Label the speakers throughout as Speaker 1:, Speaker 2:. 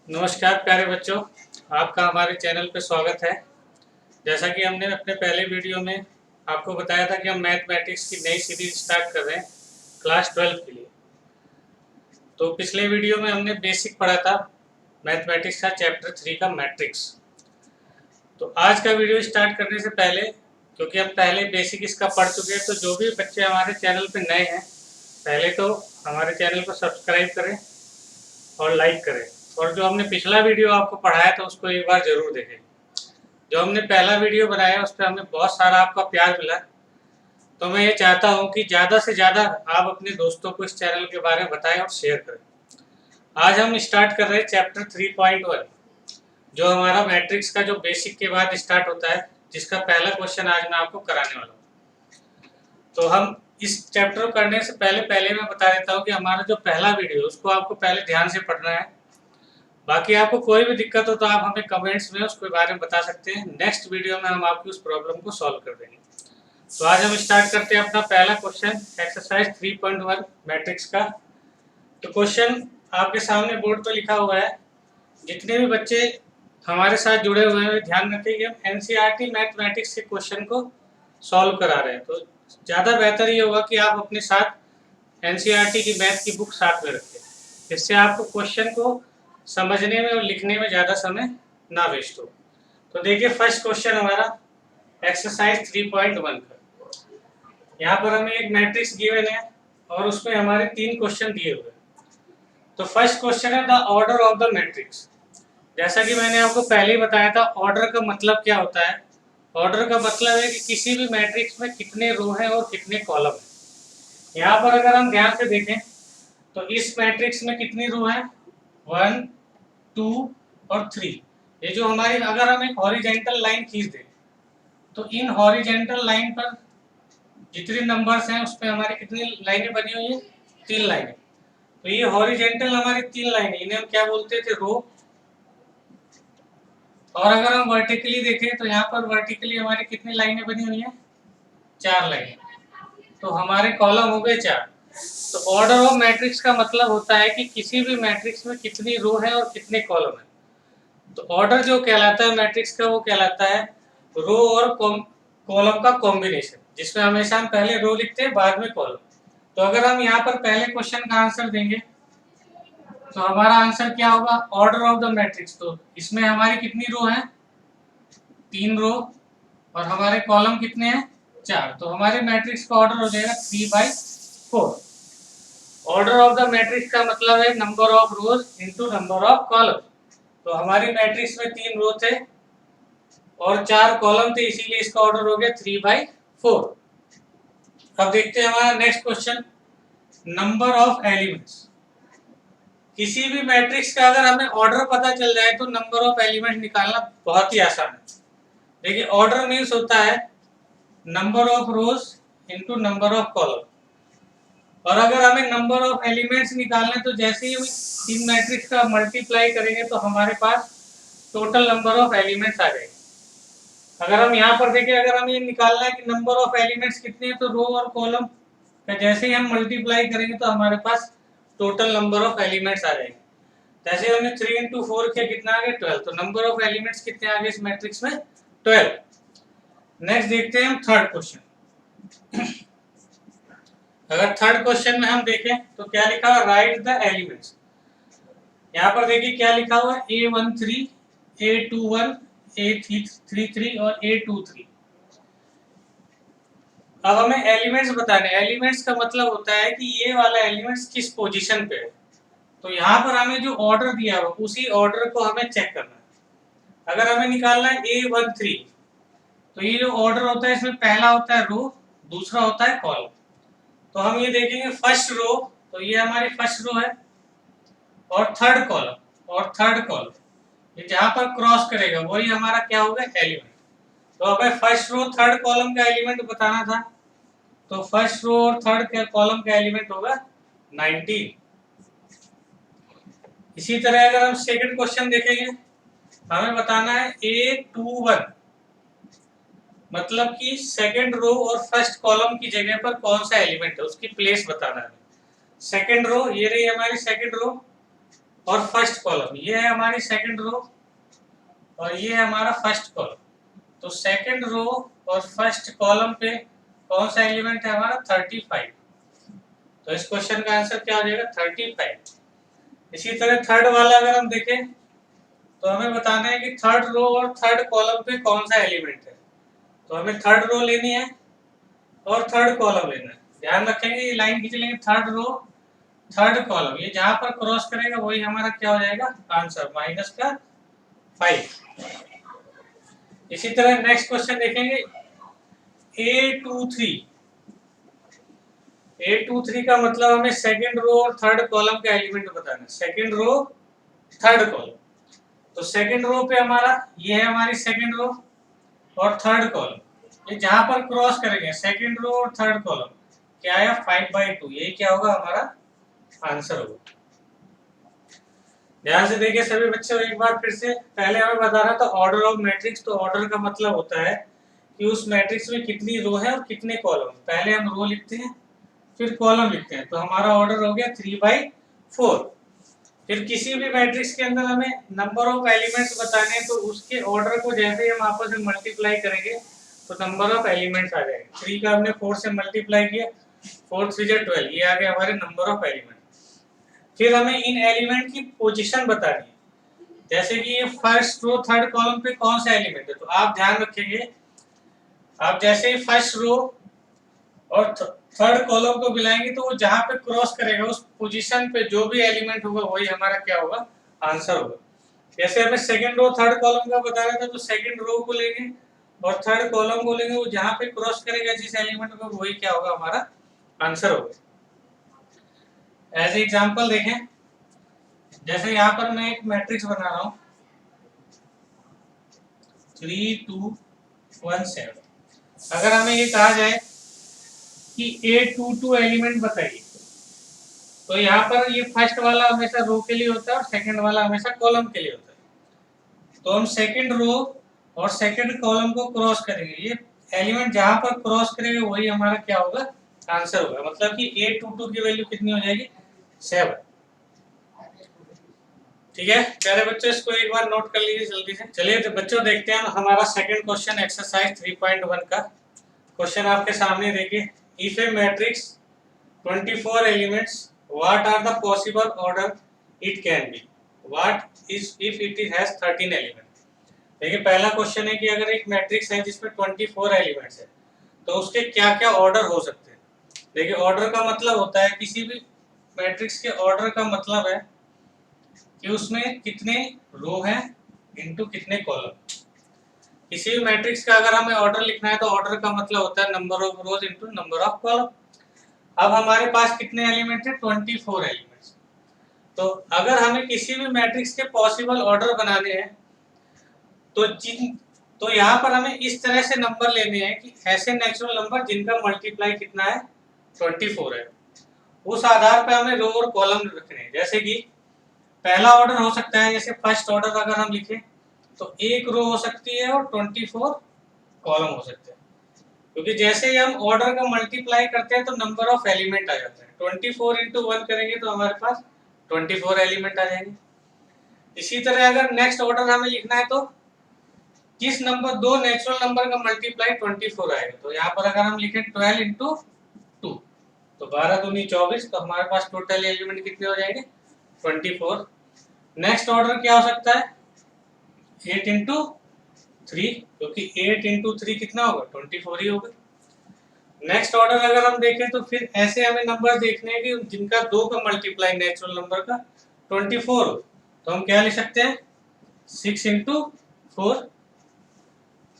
Speaker 1: नमस्कार प्यारे बच्चों, आपका हमारे चैनल पर स्वागत है। जैसा कि हमने अपने पहले वीडियो में आपको बताया था कि हम मैथमेटिक्स की नई सीरीज स्टार्ट कर रहे हैं क्लास 12 के लिए। तो पिछले वीडियो में हमने बेसिक पढ़ा था मैथमेटिक्स का चैप्टर 3 का मैट्रिक्स। तो आज का वीडियो स्टार्ट करने से पहले, क्योंकि हम पहले बेसिक इसका पढ़ चुके हैं, तो जो भी बच्चे हमारे चैनल पर नए हैं पहले तो हमारे चैनल को सब्सक्राइब करें और लाइक करें, और जो हमने पिछला वीडियो आपको पढ़ाया था उसको एक बार जरूर देखें। जो हमने पहला वीडियो बनाया उस पर हमें बहुत सारा आपका प्यार मिला, तो मैं ये चाहता हूँ कि ज़्यादा से ज़्यादा आप अपने दोस्तों को इस चैनल के बारे में बताएं और शेयर करें। आज हम स्टार्ट कर रहे हैं चैप्टर 3.1, जो हमारा मैट्रिक्स का जो बेसिक के बाद स्टार्ट होता है, जिसका पहला क्वेश्चन आज मैं आपको कराने वाला हूँ। तो हम इस चैप्टर को करने से पहले मैं बता देता हूँ कि हमारा जो पहला वीडियो उसको आपको पहले ध्यान से पढ़ना है। बाकी आपको कोई भी दिक्कत हो तो आप हमें कमेंट्स में उसके बारे में बता सकते हैं। नेक्स्ट वीडियो में हम आपकी उस प्रॉब्लम को सॉल्व कर देंगे। तो आज हम स्टार्ट करते हैं अपना पहला क्वेश्चन, एक्सरसाइज 3.1 मैट्रिक्स का। तो क्वेश्चन आपके सामने बोर्ड पर लिखा हुआ है। जितने भी बच्चे हमारे साथ जुड़े हुए हैं ध्यान रखें कि हम एनसीईआरटी मैथमेटिक्स के क्वेश्चन को सॉल्व करा रहे हैं। तो ज़्यादा बेहतर ये होगा कि आप अपने साथ एनसीईआरटी की मैथ की बुक साथ में रखें, जिससे आपको क्वेश्चन को समझने में और लिखने में ज़्यादा समय ना वेस्ट हो। तो देखिए फर्स्ट क्वेश्चन हमारा एक्सरसाइज 3.1 का। यहाँ पर हमें एक मैट्रिक्स गिवन है और उसमें हमारे 3 क्वेश्चन दिए हुए हैं। तो फर्स्ट क्वेश्चन है the order of the matrix. जैसा कि मैंने आपको पहले ही बताया था, ऑर्डर का मतलब क्या होता है। ऑर्डर का मतलब है कि किसी भी मैट्रिक्स में कितने रो हैं और कितने कॉलम हैं। यहाँ पर अगर हम ध्यान से देखें तो इस मैट्रिक्स में कितनी रो हैं, 1, 2 और 3। ये जो हमारी, अगर हम एक हॉरिजेंटल लाइन खींच दें तो इन हॉरिजेंटल लाइन पर जितने नंबर्स हैं उस पर हमारी कितनी लाइनें बनी हुई हैं, 3 लाइनें। तो ये हॉरिजेंटल हमारी 3 लाइनें, इन्हें हम क्या बोलते थे, रो। और अगर हम वर्टिकली देखें तो यहाँ पर वर्टिकली हमारी कितनी लाइनें बनी हुई हैं, 4 लाइनें। तो हमारे कॉलम हो गए 4। तो ऑर्डर ऑफ मैट्रिक्स का मतलब होता है कि किसी भी मैट्रिक्स में कितनी रो है और कितने कॉलम है। तो ऑर्डर जो कहलाता है मैट्रिक्स का, वो कहलाता है रो और कॉलम का कॉम्बिनेशन, जिसमें हमेशा हम पहले रो लिखते हैं बाद में कॉलम। तो अगर हम यहाँ पर पहले क्वेश्चन का आंसर देंगे तो हमारा आंसर क्या होगा, ऑर्डर ऑफ द मैट्रिक्स। तो इसमें हमारी कितनी रो है, 3 रो, और हमारे कॉलम कितने हैं, 4। तो हमारे मैट्रिक्स का ऑर्डर हो जाएगा 3/4। ऑर्डर ऑफ द मैट्रिक्स का मतलब है number of rose into number of column. तो हमारी मैट्रिक्स में 3 रो थे और 4 कॉलम थे, इसीलिए इसका ऑर्डर हो गया 3/4। अब देखते हैं हमारा next question, number of elements. किसी भी मैट्रिक्स का अगर हमें ऑर्डर पता चल जाए तो नंबर ऑफ एलिमेंट निकालना बहुत ही आसान है। देखिए ऑर्डर मीन्स होता है number of rose into number of column, और अगर हमें नंबर ऑफ एलिमेंट्स निकालना है तो जैसे ही हम इन मैट्रिक्स का मल्टीप्लाई करेंगे तो हमारे पास टोटल नंबर ऑफ एलिमेंट्स आ जाएंगे। अगर हम यहाँ पर देखें, अगर हमें ये निकालना है कि नंबर ऑफ एलिमेंट्स कितने हैं, तो रो और कॉलम का जैसे ही हम मल्टीप्लाई करेंगे तो हमारे पास टोटल नंबर ऑफ एलिमेंट्स आ जाएंगे। जैसे हमने 3 इंटू 4 किया, कितना आ गया, 12। तो नंबर ऑफ एलिमेंट्स कितने आ गए इस मैट्रिक्स में, 12। नेक्स्ट देखते हैं हम थर्ड क्वेश्चन। अगर थर्ड क्वेश्चन में हम देखें तो क्या लिखा हुआ, राइट द एलिमेंट्स। यहाँ पर देखिए क्या लिखा हुआ है, A13, A21, A33 और A23। अब हमें एलिमेंट्स बताने, एलिमेंट्स का मतलब होता है कि ये वाला एलिमेंट्स किस पोजीशन पे है। तो यहाँ पर हमें जो ऑर्डर दिया हुआ उसी ऑर्डर को हमें चेक करना है। अगर हमें निकालना है A13, तो ये जो ऑर्डर होता है इसमें पहला होता है रो, दूसरा होता है कॉलम। तो हम ये देखेंगे फर्स्ट रो, तो ये हमारी फर्स्ट रो है, और थर्ड कॉलम ये जहां पर क्रॉस करेगा वही हमारा क्या होगा, एलिमेंट। तो हमें फर्स्ट रो थर्ड कॉलम का एलिमेंट बताना था, तो फर्स्ट रो और थर्ड कॉलम का एलिमेंट होगा 19। इसी तरह अगर हम सेकंड क्वेश्चन देखेंगे, हमें बताना है A21, मतलब कि सेकंड रो और फर्स्ट कॉलम की जगह पर कौन सा एलिमेंट है, उसकी प्लेस बताना है। सेकंड रो, ये रही हमारी सेकंड रो, और फर्स्ट कॉलम, ये है हमारी सेकंड रो और ये है हमारा फर्स्ट कॉलम। तो सेकंड रो और फर्स्ट कॉलम पे कौन सा एलिमेंट है हमारा 35। तो इस क्वेश्चन का आंसर क्या हो जाएगा 35। इसी तरह थर्ड वाला अगर हम देखें तो हमें बताना है कि थर्ड रो और थर्ड कॉलम पे कौन सा एलिमेंट है। तो हमें थर्ड रो लेनी है और थर्ड कॉलम लेना है। ध्यान रखेंगे ये लाइन खींच लेंगे, थर्ड रो थर्ड कॉलम, ये जहां पर क्रॉस करेगा वही हमारा क्या हो जाएगा आंसर -5। इसी तरह नेक्स्ट क्वेश्चन देखेंगे A23। A23 का मतलब हमें सेकंड रो और थर्ड कॉलम का एलिमेंट बताना है। सेकंड रो थर्ड कॉलम, तो सेकंड रो पे हमारा ये है हमारी सेकंड रो और थर्ड कॉलम, ये जहां पर क्रॉस करेंगे सेकंड रो और थर्ड कॉलम क्या है 5/2, यही क्या होगा हमारा आंसर होगा। ध्यान से देखिए सभी बच्चों, एक बार फिर से पहले हमें बता रहा था ऑर्डर ऑफ मैट्रिक्स। तो ऑर्डर का मतलब होता है कि उस मैट्रिक्स में कितनी रो है और कितने कॉलम। पहले हम रो लिखते हैं फिर कॉलम लिखते हैं, तो हमारा ऑर्डर हो गया 3/4। फिर किसी भी मैट्रिक्स के अंदर हमें नंबर ऑफ एलिमेंट्स बताने हैं, तो उसके ऑर्डर को जैसे ही हम आपस में मल्टीप्लाई करेंगे तो नंबर ऑफ एलिमेंट्स आ जाएंगे। 3 का हमने 4 से मल्टीप्लाई किया, 4 3 जा 12, ये आ गया हमारे नंबर ऑफ एलिमेंट। फिर हमें इन एलिमेंट की पोजीशन बतानी है, जैसे कि ये फर्स्ट रो थर्ड कॉलम पे कौन सा एलिमेंट है। तो आप ध्यान रखेंगे, आप जैसे ही फर्स्ट रो और थर्ड कॉलम को मिलाएंगे तो वो जहां पे क्रॉस करेगा उस पोजीशन पे जो भी एलिमेंट होगा वही हमारा क्या होगा आंसर होगा। जैसे हमें सेकंड रो थर्ड कॉलम का बताना था, तो सेकंड रो को लेंगे और थर्ड कॉलम को लेंगे, वो जहां पे क्रॉस करेगा जिस एलिमेंट को वही क्या होगा हमारा आंसर होगा। एज एग्जांपल देखें, जैसे यहाँ पर मैं एक मैट्रिक्स बना रहा हूँ 3 2 1 7। अगर हमें ये कहा जाए कि A22 एलिमेंट बताइए, तो यहाँ पर ये फर्स्ट वाला हमेशा रो के लिए होता है और सेकंड वाला हमेशा कॉलम के लिए होता है। तो हम सेकंड रो और सेकंड कॉलम को क्रॉस करेंगे, ये एलिमेंट जहां पर क्रॉस करेंगे वही हमारा क्या होगा आंसर होगा। मतलब कि A22 की वैल्यू कितनी हो जाएगी 7। ठीक है प्यारे बच्चों, इसको एक बार नोट कर लीजिए जल्दी से। चलिए तो बच्चों देखते हैं हमारा सेकंड क्वेश्चन एक्सरसाइज 3.1 का क्वेश्चन आपके सामने देखिए। If a matrix 24 elements, what are the possible order it can be, what is if it has 13 element. देखिए पहला क्वेश्चन है कि अगर एक मैट्रिक्स है जिसमें 24 एलिमेंट्स है तो उसके क्या क्या ऑर्डर हो सकते हैं। देखिए ऑर्डर का मतलब होता है, किसी भी मैट्रिक्स के ऑर्डर का मतलब है कि उसमें कितने रो हैं इनटू कितने कॉलम। किसी भी मैट्रिक्स का अगर हमें ऑर्डर लिखना है तो ऑर्डर का मतलब होता है number of rose into number of column. अब हमारे पास कितने एलिमेंट है 24 एलिमेंट्स। तो अगर हमें किसी भी मैट्रिक्स के पॉसिबल ऑर्डर बनाने हैं तो यहाँ पर हमें इस तरह से नंबर लेने हैं कि ऐसे नेचुरल नंबर जिनका मल्टीप्लाई कितना है 24 है। उस आधार पर हमें रो और कॉलम रखने हैं। जैसे कि पहला ऑर्डर हो सकता है, जैसे फर्स्ट ऑर्डर अगर हम लिखें तो एक रो हो सकती है और 24 कॉलम हो सकते हैं, क्योंकि जैसे ही हम ऑर्डर का मल्टीप्लाई करते हैं तो नंबर ऑफ एलिमेंट आ जाता है। 24 इंटू 1 करेंगे तो हमारे पास 24 एलिमेंट आ जाएंगे। इसी तरह अगर नेक्स्ट ऑर्डर हमें लिखना है तो किस नंबर दो नेचुरल नंबर का मल्टीप्लाई 24 आएगा। तो यहाँ पर अगर हम लिखें 12 इंटू 2 तो 12 दूनी 24, तो हमारे पास टोटल एलिमेंट कितने हो जाएंगे 24। नेक्स्ट ऑर्डर क्या हो सकता है 8 इंटू 3, क्योंकि 8 इंटू 3 कितना होगा 24 ही होगा। नेक्स्ट ऑर्डर अगर हम देखें तो फिर ऐसे हमें नंबर देखने हैं कि जिनका 2 का मल्टीप्लाई नेचुरल नंबर का 24 हो, तो हम क्या लिख सकते हैं 6 इंटू 4।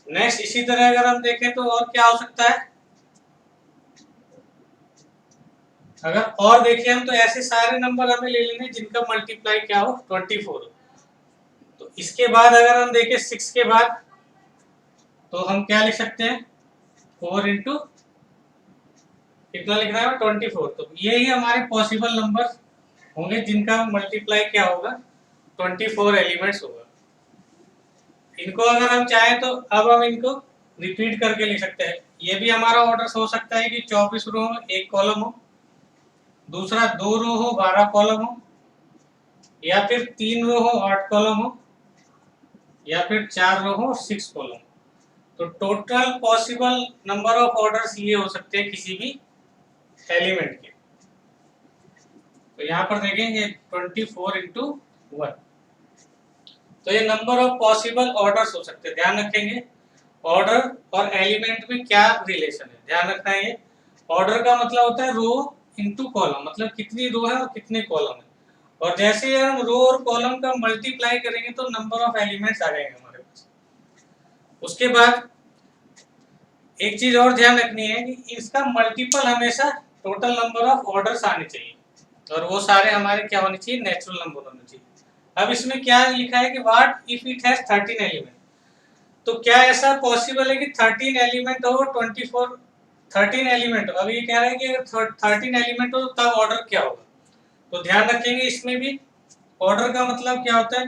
Speaker 1: नेक्स्ट इसी तरह अगर हम देखें तो और क्या हो सकता है, अगर और देखें हम तो ऐसे सारे नंबर हमें ले लेने जिनका मल्टीप्लाई क्या हो 24 हो। तो इसके बाद अगर हम देखें 6 के बाद तो हम क्या लिख सकते हैं 4 इंटू कितना लिखना है 24। तो यही हमारे पॉसिबल नंबर होंगे जिनका मल्टीप्लाई क्या होगा 24 एलिमेंट्स होगा। इनको अगर हम चाहें तो अब हम इनको रिपीट करके लिख सकते हैं। ये भी हमारा ऑर्डर हो सकता है कि 24 रो हो 1 कॉलम हो, दूसरा 2 रो हो 12 कॉलम हो, या फिर 3 रो हो 8 कॉलम हो, या फिर 4 रो हो 6 कॉलम। तो total possible number of orders ये हो सकते हैं किसी भी एलिमेंट के। तो यहाँ पर देखेंगे 24 इंटू 1। तो ये नंबर ऑफ पॉसिबल ऑर्डर्स हो सकते हैं। ध्यान रखेंगे ऑर्डर और एलिमेंट में क्या रिलेशन है, ध्यान रखना है। ये ऑर्डर का मतलब होता है रो इंटू कॉलम, मतलब कितनी रो है और कितने कॉलम है। और जैसे ही हम रो और कॉलम का मल्टीप्लाई करेंगे तो नंबर ऑफ एलिमेंट्स आ जाएंगे हमारे पास। उसके बाद एक चीज और ध्यान रखनी है कि इसका मल्टीपल हमेशा टोटल नंबर ऑफ ऑर्डर्स आने चाहिए, और वो सारे हमारे क्या होने चाहिए, नेचुरल नंबर होने चाहिए। अब इसमें क्या लिखा है कि what if it has 13 element. तो क्या ऐसा पॉसिबल है कि 13 एलिमेंट हो 24, 13 एलिमेंट हो। अब ये कह रहा है कि 13 एलिमेंट हो तो तब ऑर्डर क्या होगा। तो ध्यान रखेंगे इसमें भी ऑर्डर का मतलब क्या होता है,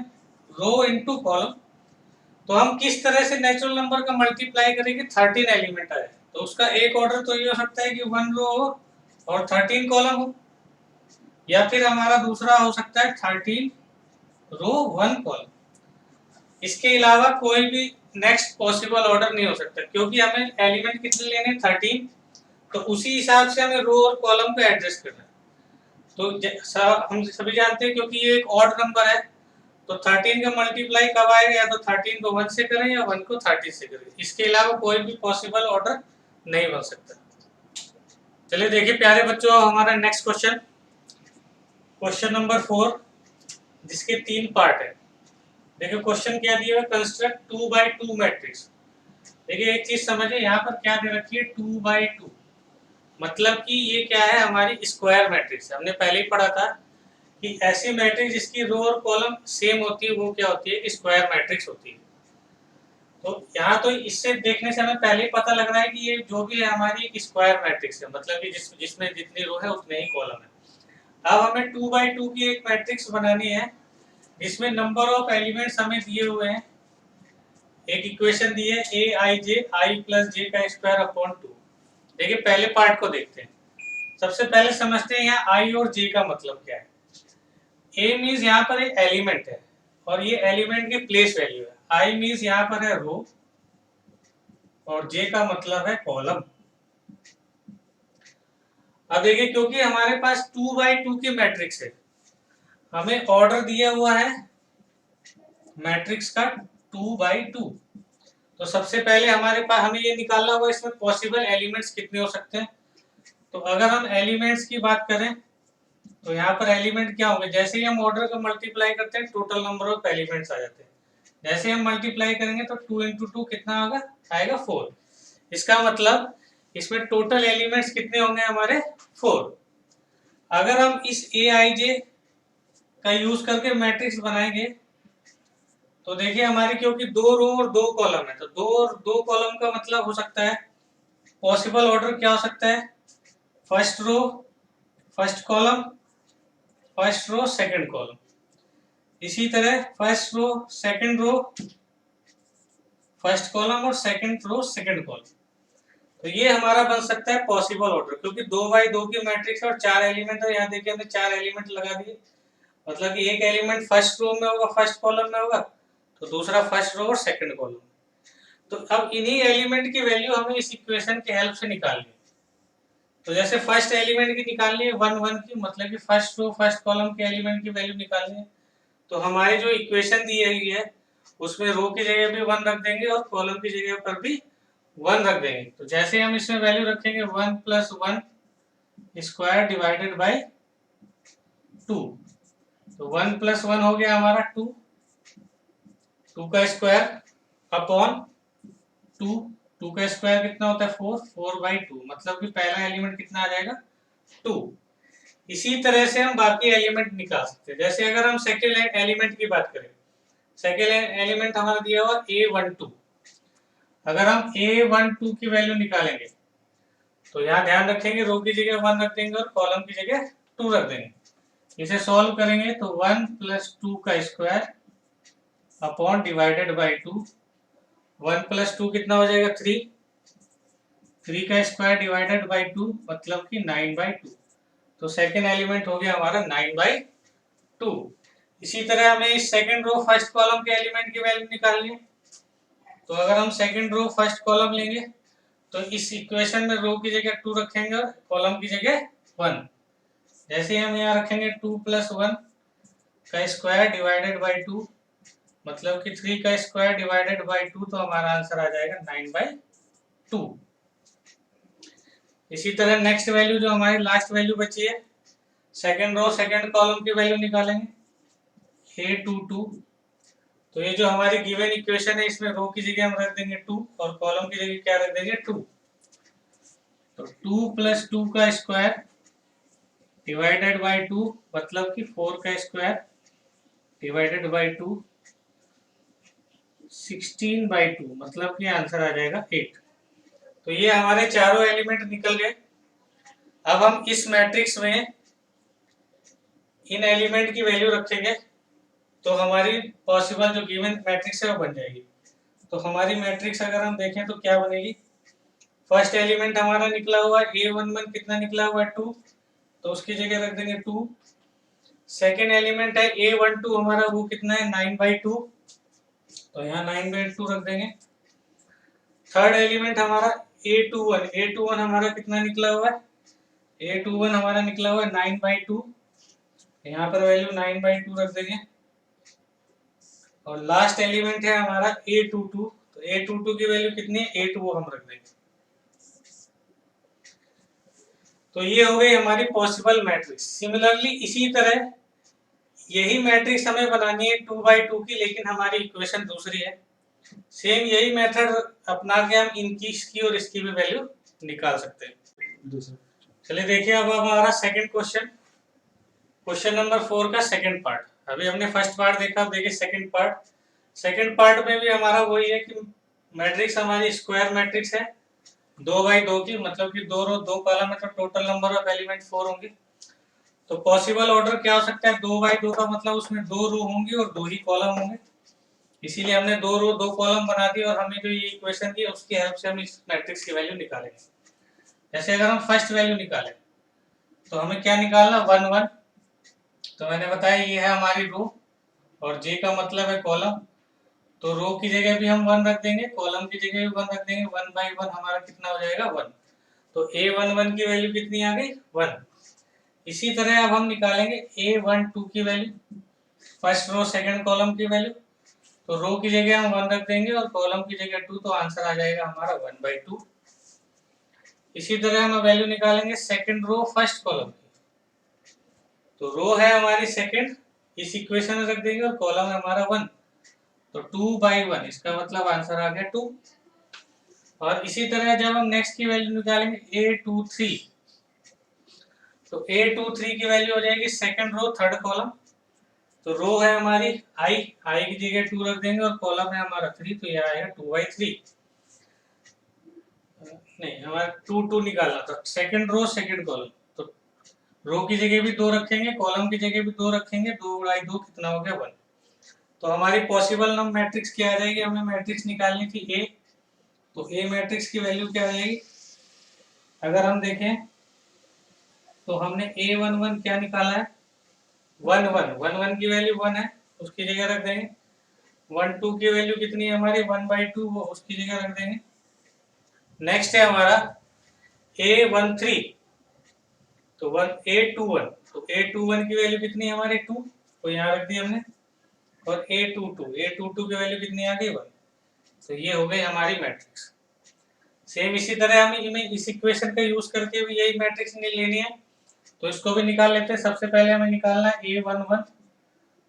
Speaker 1: रो इंटू कॉलम। तो हम किस तरह से नेचुरल नंबर का मल्टीप्लाई करेंगे, 13 एलिमेंट आए तो उसका एक ऑर्डर तो ये हो सकता है कि 1 रो हो और 13 कॉलम हो, या फिर हमारा दूसरा हो सकता है 13 रो 1 कॉलम। इसके अलावा कोई भी नेक्स्ट पॉसिबल ऑर्डर नहीं हो सकता, क्योंकि हमें एलिमेंट कितने लेने 13, तो उसी हिसाब से हमें रो और कॉलम को एडजस्ट करना है। तो हम सभी जानते हैं क्योंकि ये एक ऑड नंबर है, तो 13 का मल्टीप्लाई कब आएगा, या तो 13 को 1 से करें या 1 को 30 से करें। इसके अलावा कोई भी पॉसिबल ऑर्डर नहीं बन सकता। चलिए देखिए प्यारे बच्चों, हमारा नेक्स्ट क्वेश्चन, क्वेश्चन नंबर 4, जिसके 3 पार्ट है। देखिए क्वेश्चन क्या दिया है, कंस्ट्रक्ट 2x2 मैट्रिक्स। देखिए एक चीज समझिए, यहाँ पर क्या दे रखी है 2x2, मतलब कि ये क्या है, हमारी स्क्वायर मैट्रिक्स है। हमने पहले ही पढ़ा था कि ऐसी मैट्रिक्स जिसकी रो और कॉलम सेम होती है वो क्या होती है, स्क्वायर मैट्रिक्स होती है। तो यहाँ तो इससे देखने से हमें पहले ही पता लग रहा है कि ये जो भी है हमारी एक स्क्वायर मैट्रिक्स है, मतलब कि जिसमें जितनी रो है उतने ही कॉलम है। अब हमें 2x2 की एक मैट्रिक्स बनानी है जिसमें नंबर ऑफ एलिमेंट्स हमें दिए हुए हैं। एक इक्वेशन दी है ए आई जे आई प्लस जे का स्क्वायर अपॉन 2। देखिए पहले पार्ट को देखते हैं। सबसे पहले समझते हैं यहाँ आई और जे का मतलब क्या है। ए मीन्स यहाँ पर एक एलिमेंट है और ये एलिमेंट की प्लेस वैल्यू है। आई मीन्स यहाँ पर है रो और जे का मतलब है कॉलम। अब देखिए क्योंकि हमारे पास 2x2 की मैट्रिक्स है, हमें ऑर्डर दिया हुआ है मैट्रिक्स का 2x2। तो सबसे पहले हमारे पास हमें ये निकालना होगा इसमें पॉसिबल एलिमेंट्स कितने हो सकते हैं। तो अगर हम एलिमेंट्स की बात करें तो यहाँ पर एलिमेंट क्या होंगे, जैसे ही हम ऑर्डर का मल्टीप्लाई करते हैं टोटल नंबर ऑफ एलिमेंट्स आ जाते हैं। जैसे हम मल्टीप्लाई करेंगे तो 2 इंटू 2 कितना होगा, आएगा 4। इसका मतलब इसमें टोटल एलिमेंट्स कितने होंगे हमारे 4। अगर हम इस ए आई जे का यूज करके मैट्रिक्स बनाएंगे तो देखिए हमारे क्योंकि 2 रो और 2 कॉलम है, तो 2 और 2 कॉलम का मतलब हो सकता है पॉसिबल ऑर्डर क्या हो सकता है, first row first column, first row second column. इसी तरह first row second row first column और सेकंड रो सेकंड कॉलम। तो ये हमारा बन सकता है पॉसिबल ऑर्डर, क्योंकि 2x2 की मैट्रिक्स है और 4 एलिमेंट है। यहाँ देखिए हमने 4 एलिमेंट लगा दिए, मतलब कि एक एलिमेंट फर्स्ट रो में होगा, फर्स्ट कॉलम में होगा, तो दूसरा फर्स्ट रो और सेकंड कॉलम। तो अब इन्हीं एलिमेंट की वैल्यू हमें इस इक्वेशन की हेल्प से निकालनी है। तो जैसे फर्स्ट एलिमेंट की निकालनी है 1 1 की, मतलब कि फर्स्ट रो फर्स्ट कॉलम के एलिमेंट की वैल्यू निकालनी है। तो हमारी जो इक्वेशन दी गई है उसमें रो की जगह भी 1 रख देंगे और कॉलम की जगह पर भी 1 रख देंगे। तो जैसे हम इसमें वैल्यू रखेंगे 1 प्लस 1 स्क्वायर डिवाइडेड बाई 2, तो 1 प्लस 1 हो गया हमारा 2, 2 का स्क्वायर अपॉन 2, 2 का स्क्वायर कितना होता है 4, 4/2, मतलब कि पहला एलिमेंट कितना आ जाएगा 2। इसी तरह से हम बाकी एलिमेंट निकाल सकते हैं। जैसे अगर हम सेकेंड एलिमेंट की बात करें, सेकेंड एलिमेंट हमारा दिया हुआ A12। अगर हम A12 की वैल्यू निकालेंगे तो यहाँ ध्यान रखेंगे रो की जगह 1 रख देंगे और कॉलम की जगह 2 रख देंगे। इसे सॉल्व करेंगे तो 1 प्लस 2 का square upon divided by 2, 1 plus 2 कितना हो जाएगा 3, 3 का स्क्वायर डिवाइडेड बाई 2 मतलब कि 9/2। तो सेकेंड एलिमेंट हो गया हमारा 9/2। इसी तरह हमें इस सेकंड रो फर्स्ट कॉलम के एलिमेंट की वैल्यू निकालनी है। तो अगर हम सेकंड रो फर्स्ट कॉलम लेंगे तो इस इक्वेशन में रो की जगह 2 रखेंगे और कॉलम की जगह 1। जैसे हम यहाँ रखेंगे 2 + 1 का स्क्वायर डिवाइडेड बाई 2, मतलब कि 3 का स्क्वायर डिवाइडेड बाई 2, तो हमारा आंसर आ जाएगा 9/2। इसी तरह नेक्स्ट वैल्यू जो हमारी लास्ट वैल्यू बची है, सेकंड रो सेकंड कॉलम की वैल्यू निकालेंगे A22। तो ये जो हमारी गिवन इक्वेशन है इसमें रो की जगह हम रख देंगे 2 और कॉलम की जगह क्या रख देंगे 2। तो 2 + 2 का स्क्वायर डिवाइडेड बाई 2, मतलब कि 4 का स्क्वायर डिवाइडेड बाई 2, 16/2, मतलब कि आंसर आ जाएगा 8। तो ये हमारे चारों एलिमेंट निकल गए। अब हम इस मैट्रिक्स में इन एलिमेंट की वैल्यू रखेंगे तो हमारी पॉसिबल जो गिवन मैट्रिक्स है वो बन जाएगी। तो हमारी मैट्रिक्स अगर हम देखें तो क्या बनेगी, फर्स्ट एलिमेंट हमारा निकला हुआ है A11, कितना निकला हुआ है 2, तो उसकी जगह रख देंगे 2। सेकेंड एलिमेंट है A12 हमारा, वो कितना है 9/2, तो यहाँ 9/2 रख देंगे। थर्ड एलिमेंट हमारा A21 हमारा कितना निकला हुआ है, A21 हमारा निकला हुआ है 9/2, यहाँ पर वैल्यू 9/2 रख देंगे। और लास्ट एलिमेंट है हमारा A22, तो A22 की वैल्यू कितनी है 8, वो हम रख देंगे। तो ये हो गई हमारी पॉसिबल मैट्रिक्स। सिमिलरली इसी तरह यही मैट्रिक्स हमें बनानी है 2/2 की, लेकिन हमारी इक्वेशन दूसरी है। सेम यही मेथड अपना के हम इनकी, इसकी और इसकी भी वैल्यू निकाल सकते हैं। चलिए देखिए अब हमारा सेकंड क्वेश्चन, क्वेश्चन नंबर 4 का सेकंड पार्ट। अभी हमने फर्स्ट पार्ट देखा, अब देखिए सेकंड पार्ट। सेकंड पार्ट में भी हमारा वही है कि मैट्रिक्स हमारी स्क्वायर मैट्रिक्स है 2/2 की, मतलब कि 2 रो 2 कॉलम है, तो टोटल नंबर ऑफ एलिमेंट 4 होंगे। तो पॉसिबल ऑर्डर क्या हो सकता है, 2/2 का मतलब उसमें 2 रो होंगी और 2 ही कॉलम होंगे, इसीलिए हमने 2 रो 2 कॉलम बना दी। और हमें जो ये इक्वेशन दी उसकी हेल्प से हम इस मैट्रिक्स की वैल्यू निकालेंगे। जैसे अगर हम फर्स्ट वैल्यू निकालें तो हमें क्या निकालना, 1 1। तो मैंने बताया ये है हमारी रो और जे का मतलब है कॉलम, तो रो की जगह भी हम 1 रख देंगे, कॉलम की जगह भी 1 रख देंगे। 1/1 हमारा कितना हो जाएगा 1। तो A11 की वैल्यू कितनी आ गई 1। इसी तरह अब हम निकालेंगे A12 की value, first row second column की वैल्यू। तो रो की जगह हम 1 रख देंगे और कॉलम की जगह 2, तो आंसर आ जाएगा हमारा 1/2। इसी तरह हम वैल्यू निकालेंगे सेकंड रो फर्स्ट कॉलम की। तो रो है हमारी सेकंड, इस इक्वेशन में रख देंगे और कॉलम है हमारा 1, तो 2/1, इसका मतलब आंसर आ गया 2। और इसी तरह जब हम नेक्स्ट की वैल्यू निकालेंगे A23, तो A23 की वैल्यू हो जाएगी सेकंड रो थर्ड कॉलम। तो रो है हमारी आई की जगह 2 रख देंगे और कॉलम है हमारा 3, तो ये आएगा 2/3। नहीं, हमारा 2 निकालना था, सेकंड रो सेकंड कॉलम, तो रो की जगह भी 2 रखेंगे, कॉलम की जगह भी 2 रखेंगे, 2/2 कितना हो गया 1। तो हमारी पॉसिबल नंबर मैट्रिक्स क्या आ जाएगी, हमें मैट्रिक्स निकालनी थी ए, तो ए मैट्रिक्स की वैल्यू क्या आ जाएगी, अगर हम देखें तो हमने A11 क्या निकाला है 1 1, 1 1 की वैल्यू 1 है, उसकी जगह रख देंगे। 1 2 की वैल्यू कितनी है हमारी 1/2, वो उसकी जगह रख देंगे। नेक्स्ट है हमारा A13, तो A21, तो A21 की वैल्यू कितनी है हमारी 2, तो यहाँ रख दी हमने। और A22 की वैल्यू कितनी आ गई 1, तो ये हो गई हमारी मैट्रिक्स। सेम इसी तरह हमें इस इक्वेशन का यूज करके भी यही मैट्रिक्स लेनी है, तो इसको भी निकाल लेते हैं। सबसे पहले हमें निकालना है A11,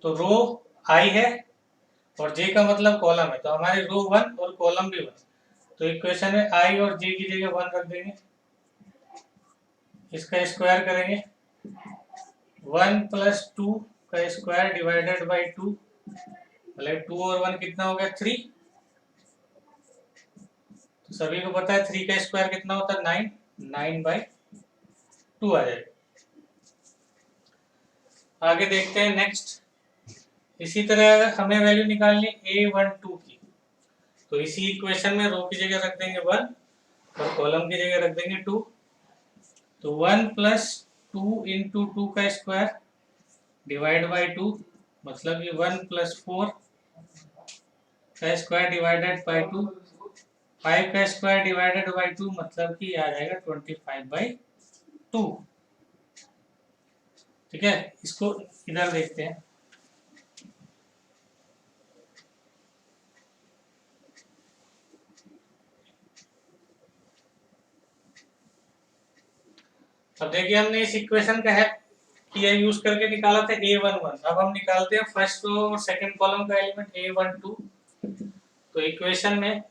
Speaker 1: तो रो आई है और जे का मतलब कॉलम है, तो हमारी रो 1 और कॉलम भी 1, तो इक्वेशन में आई और जे की जगह 1 रख देंगे। इसका स्क्वायर करेंगे, 1 + 2 का स्क्वायर डिवाइडेड बाई 2, मतलब 2 और 1 कितना हो गया 3। तो सभी को पता है 3 का स्क्वायर कितना होता है 9, 9/2 आ जाएगा। आगे देखते हैं नेक्स्ट। इसी तरह हमें वैल्यू निकालनी A12 की, तो इसी इक्वेशन में रो की जगह रख देंगे 1 और कॉलम की जगह रख देंगे 2। तो 1 + 2 × 2 का स्क्वायर डिवाइड बाई 2, मतलब कि 1 + 4 का स्क्वायर डिवाइडेड बाई 2, 5 का स्क्वायर डिवाइडेड बाई 2 मतलब कि आ जाएगा 25/2। ठीक है, इसको इधर देखते हैं। अब देखिए हमने इस इक्वेशन का है किया यूज करके निकाला था a11। अब हम निकालते हैं फर्स्ट रो और सेकंड कॉलम का एलिमेंट a12। तो इक्वेशन में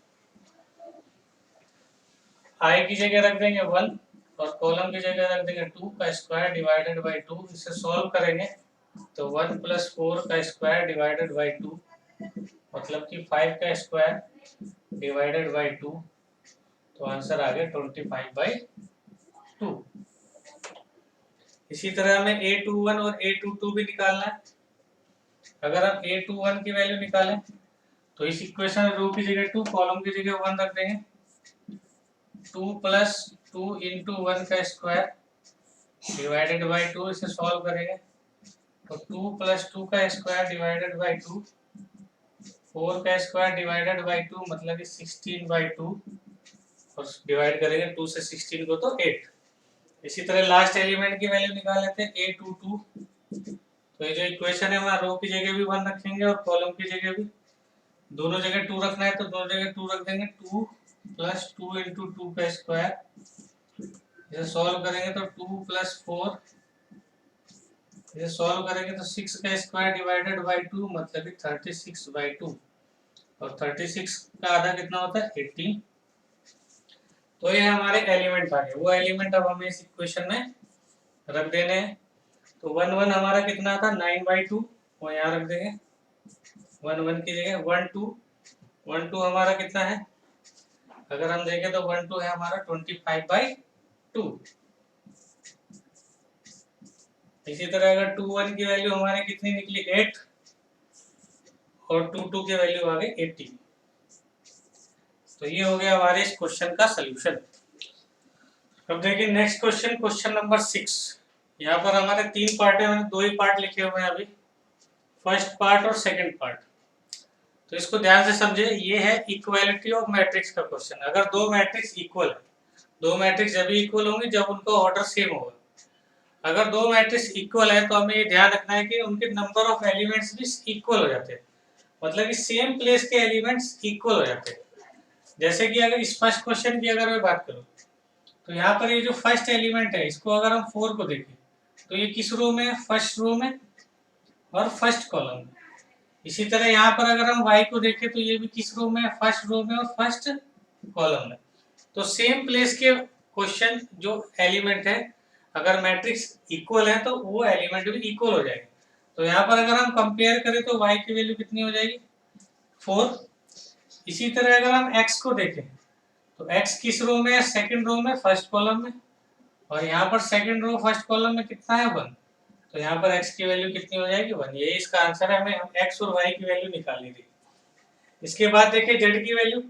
Speaker 1: i की जगह रख देंगे 1 और कॉलम की जगह रख देंगे 2 का स्क्वायर डिवाइडेड बाई 2। इसे सॉल्व करेंगे तो 1 + 4 का स्क्वायर डिवाइडेड बाई 2 मतलब कि 5 का स्क्वायर डिवाइडेड बाई 2। तो आंसर आ गया 25/2। इसी तरह हमें a21 और a22 भी निकालना है। अगर हम a21 की वैल्यू निकालें तो इस इक्वेशन में रो की जगह 2 कॉलम की जगह 1 रख देंगे। 2 + 2 × 1 का स्क्वायर डिवाइडेड बाई 2। इसे सॉल्व करेंगे तो 2 + 2 का स्क्वायर डिवाइडेड बाई 2, 4 का स्क्वायर डिवाइडेड बाई 2 मतलब कि 16/2 और डिवाइड करेंगे 2 से 16 को तो 8। इसी तरह लास्ट एलिमेंट की वैल्यू निकाल लेते हैं a22। तो ये जो इक्वेशन है वहाँ रो की जगह भी 1 रखेंगे और कॉलम की जगह भी। दोनों जगह 2 रखना है तो दोनों जगह 2 रख देंगे। 2 + 2 × 2 का स्क्वायर। इसे सॉल्व करेंगे तो 2 + 4, इसे सॉल्व करेंगे तो 6 का स्क्वायर डिवाइडेड बाई 2 मतलब कि 36/2 और 36 का आधा कितना होता है 18। तो ये हमारे एलिमेंट आ गए। वो एलिमेंट अब हमें इस इक्वेशन में रख देने हैं। तो 1 1 हमारा कितना था 9/2 वो यहाँ रख देंगे। 1 1 की जगह 1 2 1 2 हमारा कितना है, अगर हम देखें तो 1 2 है हमारा 25/2। इसी तरह अगर 2 1 की वैल्यू हमारे कितनी निकली 8 और 2 2 की वैल्यू आ गई 80। तो ये हो गया हमारे इस क्वेश्चन का सलूशन। अब देखिए नेक्स्ट क्वेश्चन, क्वेश्चन नंबर 6। यहाँ पर हमारे 3 पार्ट है, मैंने 2 ही पार्ट लिखे हुए हैं अभी, फर्स्ट पार्ट और सेकंड पार्ट। तो इसको ध्यान से समझे। ये है इक्वालिटी ऑफ मैट्रिक्स का क्वेश्चन। अगर दो मैट्रिक्स इक्वल है, दो मैट्रिक्स जब इक्वल होंगे जब उनका ऑर्डर सेम होगा। अगर दो मैट्रिक्स इक्वल है तो हमें ये ध्यान रखना है कि उनके नंबर ऑफ एलिमेंट्स भी इक्वल हो जाते हैं, मतलब कि सेम प्लेस के एलिमेंट्स इक्वल हो जाते हैं। जैसे कि अगर इस फर्स्ट क्वेश्चन की अगर मैं बात करूं तो यहाँ पर ये जो फर्स्ट एलिमेंट है इसको अगर हम 4 को देखें तो ये किस रो में है, फर्स्ट रो में और फर्स्ट कॉलम में। इसी तरह यहाँ पर अगर हम y को देखें तो ये भी किस रो में है, फर्स्ट रो में और फर्स्ट कॉलम में। तो सेम प्लेस के क्वेश्चन जो एलिमेंट है अगर मैट्रिक्स इक्वल है तो वो एलिमेंट भी इक्वल हो जाएंगे। तो यहाँ पर अगर हम कंपेयर करें तो y की वैल्यू कितनी हो जाएगी 4। इसी तरह अगर हम x को देखें तो x किस रो में है, सेकंड रो में फर्स्ट कॉलम में, और यहाँ पर सेकंड रो फर्स्ट कॉलम में कितना है 1। तो यहाँ पर x की वैल्यू कितनी हो जाएगी 1। ये इसका आंसर है। हमें x और y की वैल्यू निकालनी थी। इसके बाद देखिए z की वैल्यू।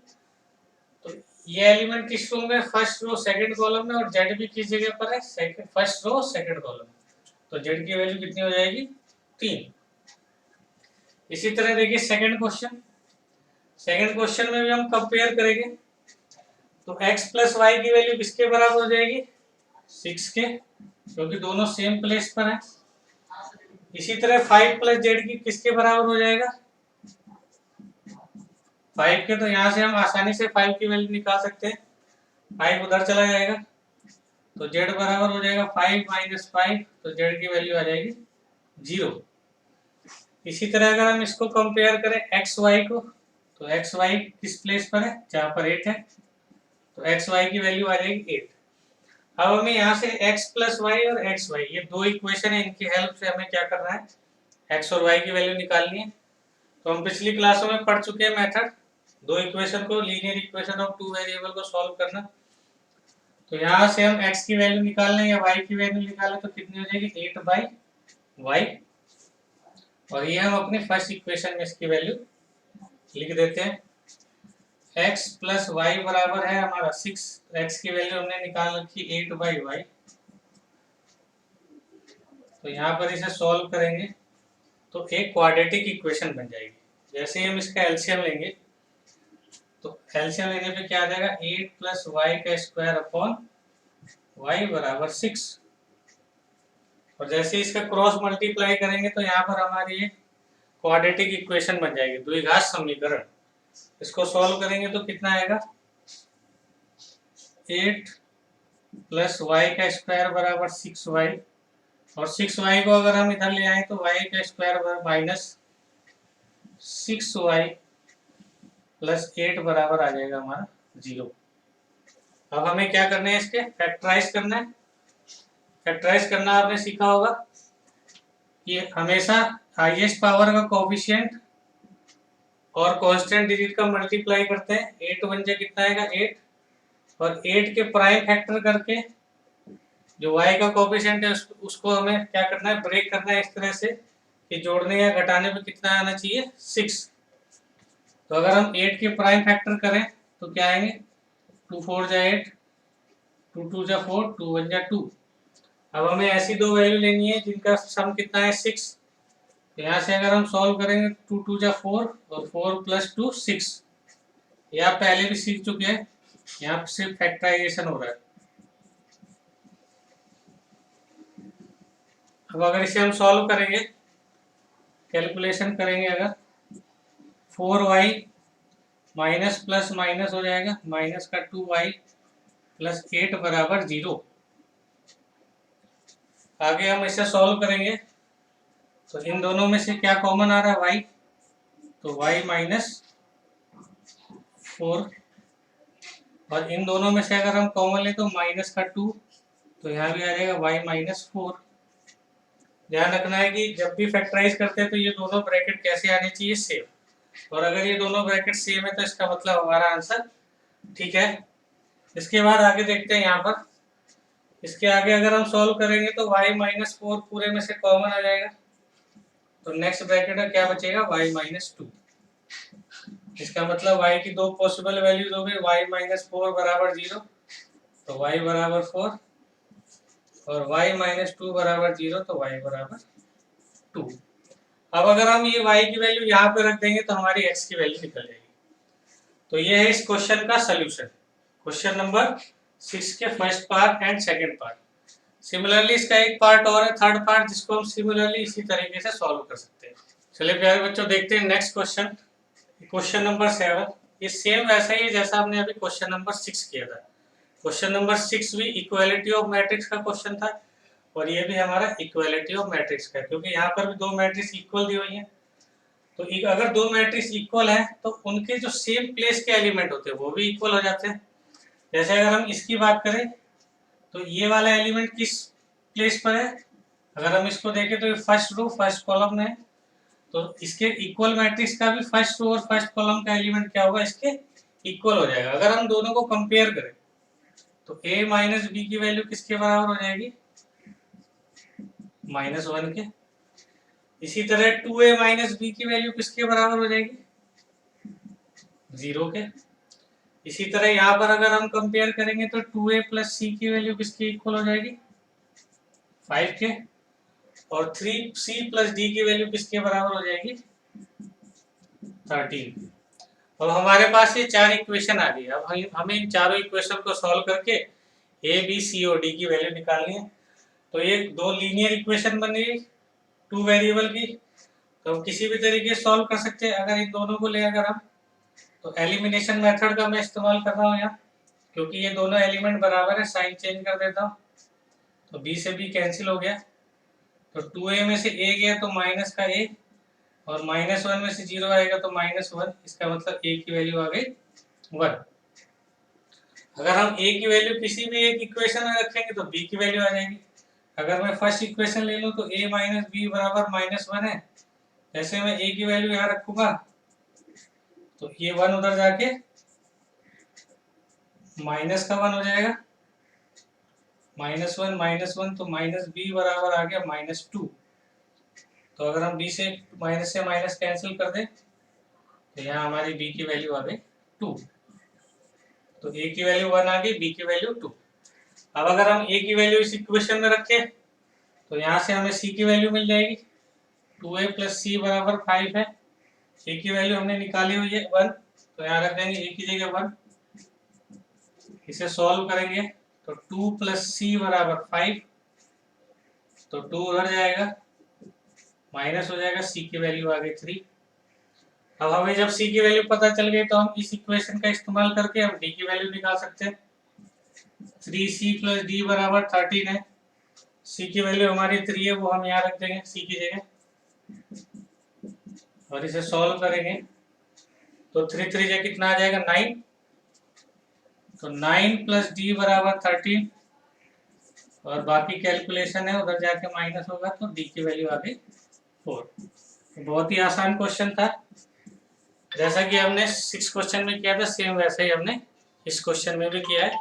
Speaker 1: तो ये एलिमेंट किस रो में, फर्स्ट रो सेकंड कॉलम में, और z भी किस जगह पर है, second first row second column में। तो z की वैल्यू कितनी हो जाएगी 3। इसी तरह देखिए सेकंड क्वेश्चन। सेकंड क्वेश्चन में भी हम कंपेयर करेंगे तो x + y की वैल्यू किसके बराबर हो जाएगी 6 के, क्योंकि दोनों सेम प्लेस पर है। इसी तरह 5 + z की किसके बराबर हो जाएगा 5 के। तो यहाँ से हम आसानी से 5 की वैल्यू निकाल सकते हैं। 5 उधर चला जाएगा तो z बराबर हो जाएगा 5 - 5, तो z की वैल्यू आ जाएगी 0। इसी तरह अगर हम इसको कंपेयर करें एक्स वाई को तो एक्स वाई किस प्लेस पर है, जहाँ पर 8 है, तो एक्स वाई की वैल्यू आ जाएगी 8। अब हमें यहाँ से x + y और एक्स वाई, ये दो इक्वेशन है, इनकी हेल्प से हमें क्या करना है x और y की वैल्यू निकालनी है। तो हम पिछली क्लासों में पढ़ चुके हैं मेथड, दो इक्वेशन को, linear equation of two variable को सॉल्व करना। तो यहाँ से हम x की वैल्यू निकालने या y की वैल्यू निकालें तो कितनी हो जाएगी 8/y, और ये हम अपनी फर्स्ट इक्वेशन में इसकी वैल्यू लिख देते हैं। x + y बराबर है हमारा 6। x की वैल्यू हमने निकाल रखी 8/y। तो यहाँ पर इसे सॉल्व करेंगे तो एक क्वाड्रेटिक इक्वेशन बन जाएगी। जैसे ही हम इसका एलसीएम लेंगे तो एलसीएम लेने पे क्या आ जाएगा, 8 प्लस वाई का स्क्वायर अपॉन वाई बराबर 6। और जैसे इसका क्रॉस मल्टीप्लाई करेंगे तो यहाँ पर हमारी ये क्वाड्रेटिक इक्वेशन बन जाएगी, द्विघात समीकरण। इसको सॉल्व करेंगे तो कितना आएगा, 8 प्लस वाई का स्क्वायर बराबर 6y, और 6y को अगर हम इधर ले आए तो y का स्क्वायर माइनस 6y प्लस 8 बराबर आ जाएगा हमारा 0। अब हमें क्या करना है, इसके फैक्टराइज करना है। फैक्टराइज करना आपने सीखा होगा कि हमेशा हाईएस्ट पावर का कोफिशिएंट और कांस्टेंट डिजिट का मल्टीप्लाई करते हैं। 8 बन जाए कितना आएगा 8, और 8 के प्राइम फैक्टर करके जो y का कोफिशिएंट है उसको हमें क्या करना है, ब्रेक करना है इस तरह से कि जोड़ने या घटाने पे कितना आना चाहिए 6। तो अगर हम 8 के प्राइम फैक्टर करें तो क्या आएंगे, 2 4 जा 8, 2 2 जा 4, 2 1 जा 2। अब हमें ऐसी दो वैल्यू लेनी है जिनका सम कितना है 6। तो यहाँ से अगर हम सॉल्व करेंगे 2 2 जा 4 और 4 प्लस 2 6। ये आप पहले भी सीख चुके हैं, यहाँ पर सिर्फ फैक्टराइजेशन हो रहा है। अब अगर इसे हम सॉल्व करेंगे, कैलकुलेशन करेंगे, अगर 4y माइनस प्लस माइनस हो जाएगा, माइनस का 2y प्लस 8 बराबर 0। आगे हम इसे सॉल्व करेंगे तो इन दोनों में से क्या कॉमन आ रहा है, y, तो y माइनस 4, और इन दोनों में से अगर हम कॉमन ले तो माइनस का 2, तो यहाँ भी आ जाएगा y माइनस 4। ध्यान रखना है कि जब भी फैक्टराइज करते हैं तो ये दोनों ब्रैकेट कैसे आने चाहिए, सेम। और अगर ये दोनों ब्रैकेट सेम है तो इसका मतलब हमारा आंसर ठीक है। इसके बाद आगे देखते हैं, यहाँ पर इसके आगे अगर हम सॉल्व करेंगे तो y माइनस 4 पूरे में से कॉमन आ जाएगा, तो नेक्स्ट ब्रैकेट में क्या बचेगा, y माइनस 2। इसका मतलब y की दो पॉसिबल वैल्यूज हो गई, y माइनस 4 बराबर 0, तो y बराबर 4, और y माइनस 2 बराबर 0, तो y बराबर 2। अब अगर हम ये y की वैल्यू यहाँ पे रख देंगे तो हमारी x की वैल्यू निकल जाएगी। तो ये है इस क्वेश्चन का सोल्यूशन, क्वेश्चन नंबर 6 के first part and second part. Similarly इसका एक पार्ट और है, थर्ड पार्ट, जिसको हम सिमिलरली इसी तरीके से सॉल्व कर सकते हैं। चलिए प्यारे बच्चों, देखते हैं नेक्स्ट क्वेश्चन, क्वेश्चन नंबर 7। ये सेम वैसा ही है जैसा हमने अभी क्वेश्चन नंबर 6 किया था। क्वेश्चन नंबर 6 भी इक्वालिटी ऑफ मैट्रिक्स का क्वेश्चन था, और ये भी हमारा इक्वालिटी ऑफ मैट्रिक्स का, क्योंकि यहाँ पर भी दो मैट्रिक्स इक्वल दी हुई हैं। तो अगर दो मैट्रिक्स इक्वल हैं तो उनके जो सेम प्लेस के एलिमेंट होते हैं वो भी इक्वल हो जाते हैं। जैसे अगर हम इसकी बात करें तो ये वाला एलिमेंट किस प्लेस पर है, अगर हम इसको देखें तो ये फर्स्ट रो फर्स्ट कॉलम में है, तो इसके इक्वल मैट्रिक्स का भी फर्स्ट रो और फर्स्ट कॉलम का एलिमेंट क्या होगा, इसके इक्वल हो जाएगा। अगर हम दोनों को कंपेयर करें तो a माइनस बी की वैल्यू किसके बराबर हो जाएगी, -1 के। इसी तरह 2a माइनस बी की वैल्यू किसके बराबर हो जाएगी, 0 के। इसी तरह यहाँ पर अगर हम कंपेयर करेंगे तो 2a प्लस सी की वैल्यू किसके इक्वल हो जाएगी, 5 के। और 3c प्लस डी की वैल्यू किसके बराबर हो जाएगी, 13। अब हमारे पास ये चार इक्वेशन आ गई। अब हमें इन चारों इक्वेशन को सॉल्व करके a b c और d की वैल्यू निकालनी है। तो ये दो लीनियर इक्वेशन बन गई 2 वेरिएबल की, तो हम किसी भी तरीके से सॉल्व कर सकते हैं। अगर इन दोनों को ले अगर हम, तो एलिमिनेशन मेथड का मैं इस्तेमाल कर रहा हूँ यहाँ, क्योंकि ये दोनों एलिमेंट बराबर है। साइन चेंज कर देता हूँ, तो b से b कैंसिल हो गया, तो 2a में से a गया तो माइनस का a, और -1 में से 0 आएगा तो -1। इसका मतलब a की वैल्यू आ गई 1। अगर हम a की वैल्यू किसी भी एक इक्वेशन में रखेंगे तो b की वैल्यू आ जाएगी। अगर मैं फर्स्ट इक्वेशन ले लूँ तो a माइनस बी बराबर -1 है। जैसे मैं a की वैल्यू यहाँ रखूंगा तो ये 1 उधर जाके माइनस का 1 हो जाएगा, -1 तो माइनस बी बराबर आ गया -2। तो अगर हम b से माइनस कैंसिल कर दें तो यहाँ हमारी b की वैल्यू आ गई 2। तो a की वैल्यू 1 आ गई, b की वैल्यू 2। अब अगर हम a की वैल्यू इस इक्वेशन में रखें तो यहाँ से हमें c की वैल्यू मिल जाएगी 2a प्लस सी बराबर 5 है। ए की वैल्यू हमने निकाली हुई है 1, तो यहाँ रख देंगे ए की जगह 1। इसे सॉल्व करेंगे तो 2 प्लस सी बराबर 5, तो 2 उधर जाएगा, माइनस हो जाएगा, सी की वैल्यू आ गई 3। अब हमें जब सी की वैल्यू पता चल गई तो हम इस इक्वेशन का इस्तेमाल करके हम डी की वैल्यू निकाल सकते हैं। 3c प्लस डी बराबर 13 है। सी की वैल्यू हमारी 3 है, वो हम यहाँ रख देंगे सी की जगह, और इसे सॉल्व करेंगे तो 3 3 जा कितना आ जाएगा 9, तो 9 प्लस डी बराबर 13, और बाकी कैलकुलेशन है उधर जाके माइनस होगा, तो डी की वैल्यू आ गई 4। बहुत ही आसान क्वेश्चन था, जैसा कि हमने 6 क्वेश्चन में किया था सेम वैसे ही हमने इस क्वेश्चन में भी किया है।